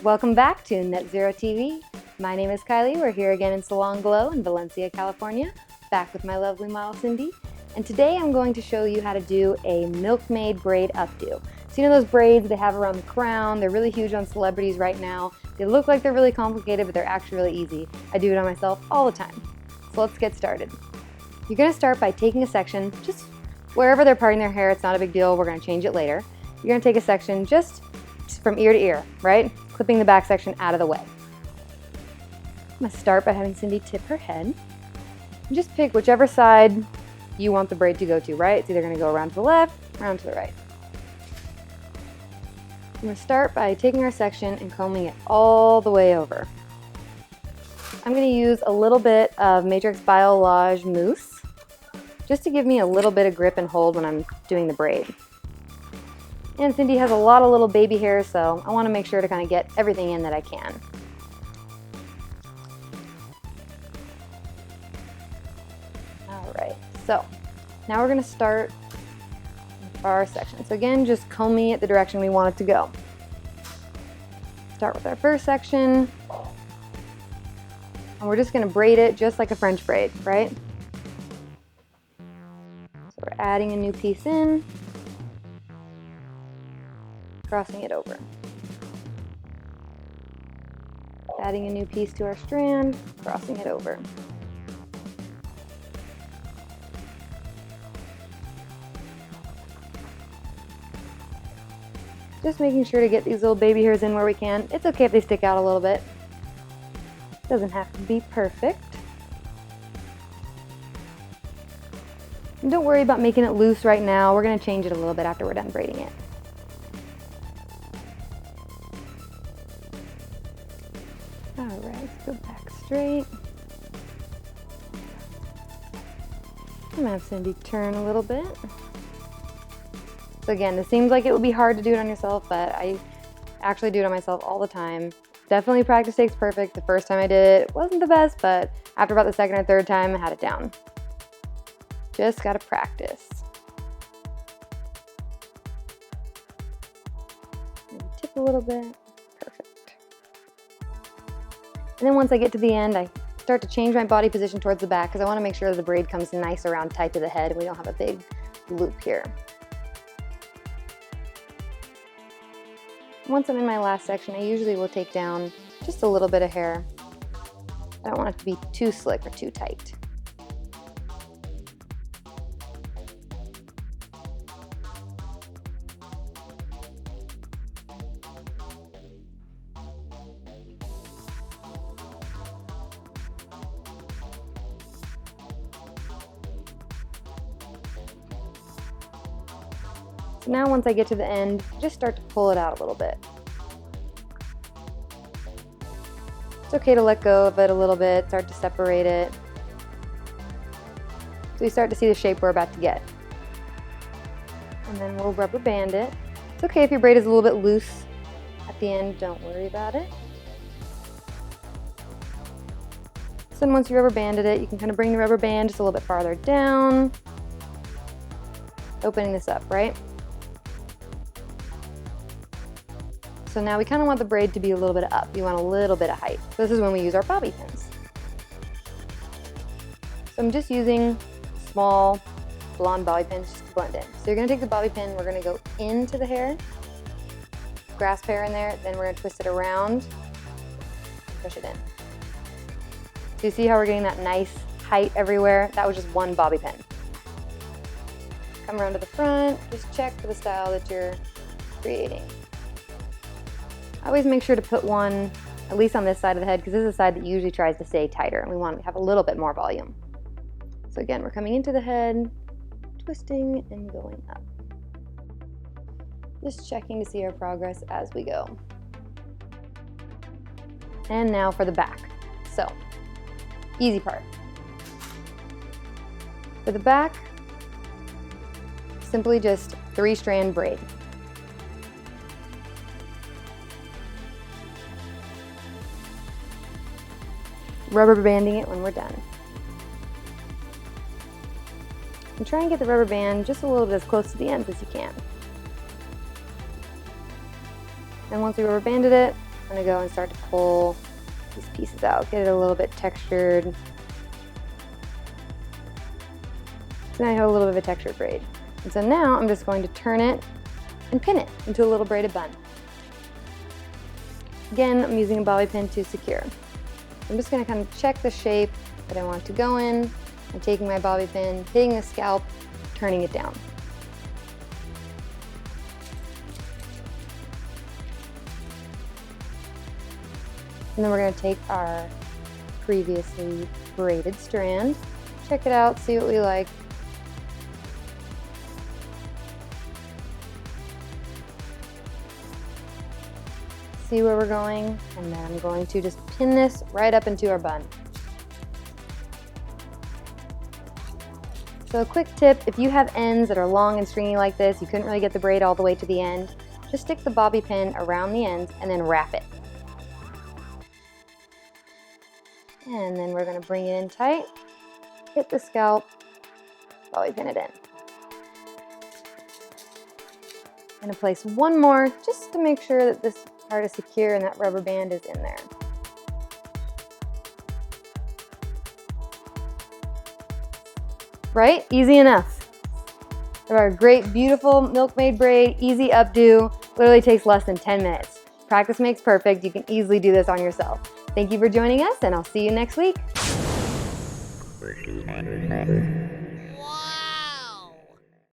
Welcome back to NetZeroTv. My name is Kylie. We're here again in Salon Glow in Valencia, California, back with my lovely model Cindy. And today I'm going to show you how to do a Milkmaid Braid Updo. So you know those braids they have around the crown, they're really huge on celebrities right now. They look like they're really complicated, but they're actually really easy. I do it on myself all the time. So let's get started. You're gonna start by taking a section, just wherever they're parting their hair, it's not a big deal, we're gonna change it later. You're gonna take a section just from ear to ear, right? Clipping the back section out of the way. I'm gonna start by having Cindy tip her head. And just pick whichever side you want the braid to go to, right? It's either gonna go around to the left, around to the right. I'm gonna start by taking our section and combing it all the way over. I'm gonna use a little bit of Matrix Biolage mousse, just to give me a little bit of grip and hold when I'm doing the braid. And Cindy has a lot of little baby hairs, so I wanna make sure to kind of get everything in that I can. All right, so now we're gonna start our section. So again, just combing it the direction we want it to go. Start with our first section. And we're just gonna braid it just like a French braid, right? So we're adding a new piece in, crossing it over. Adding a new piece to our strand, crossing it over. Just making sure to get these little baby hairs in where we can. It's okay if they stick out a little bit. Doesn't have to be perfect. And don't worry about making it loose right now. We're gonna change it a little bit after we're done braiding it. All right, let's go back straight. I'm gonna have Cindy turn a little bit. So again, this seems like it would be hard to do it on yourself, but I actually do it on myself all the time. Definitely practice makes perfect. The first time I did it wasn't the best, but after about the second or third time, I had it down. Just gotta practice. Maybe tip a little bit, perfect. And then once I get to the end, I start to change my body position towards the back because I wanna make sure that the braid comes nice around tight to the head and we don't have a big loop here. Once I'm in my last section, I usually will take down just a little bit of hair. I don't want it to be too slick or too tight. So now once I get to the end, just start to pull it out a little bit. It's okay to let go of it a little bit, start to separate it. So you start to see the shape we're about to get. And then we'll rubber band it. It's okay if your braid is a little bit loose at the end, don't worry about it. So then once you rubber banded it, you can kind of bring the rubber band just a little bit farther down, opening this up, right? So now we kind of want the braid to be a little bit up. You want a little bit of height. So this is when we use our bobby pins. So I'm just using small blonde bobby pins just to blend in. So you're gonna take the bobby pin, we're gonna go into the hair, grasp hair in there, then we're gonna twist it around, push it in. So you see how we're getting that nice height everywhere? That was just one bobby pin. Come around to the front, just check for the style that you're creating. I always make sure to put one, at least on this side of the head, because this is the side that usually tries to stay tighter, and we want to have a little bit more volume. So again, we're coming into the head, twisting and going up. Just checking to see our progress as we go. And now for the back. So, easy part. For the back, simply just 3-strand braid. Rubber banding it when we're done. And try and get the rubber band just a little bit as close to the ends as you can. And once we rubber banded it, I'm gonna go and start to pull these pieces out, get it a little bit textured. So now I have a little bit of a textured braid. And so now I'm just going to turn it and pin it into a little braided bun. Again, I'm using a bobby pin to secure. I'm just going to kind of check the shape that I want to go in. I'm taking my bobby pin, hitting the scalp, turning it down. And then we're going to take our previously braided strand, check it out, see what we like. See where we're going, and then I'm going to just pin this right up into our bun. So a quick tip, if you have ends that are long and stringy like this, you couldn't really get the braid all the way to the end, just stick the bobby pin around the ends and then wrap it. And then we're going to bring it in tight, hit the scalp, bobby pin it in. I'm going to place one more just to make sure that this part is secure and that rubber band is in there. Right? Easy enough. We have our great, beautiful Milkmaid Braid Easy Updo. Literally takes less than 10 minutes. Practice makes perfect. You can easily do this on yourself. Thank you for joining us, and I'll see you next week.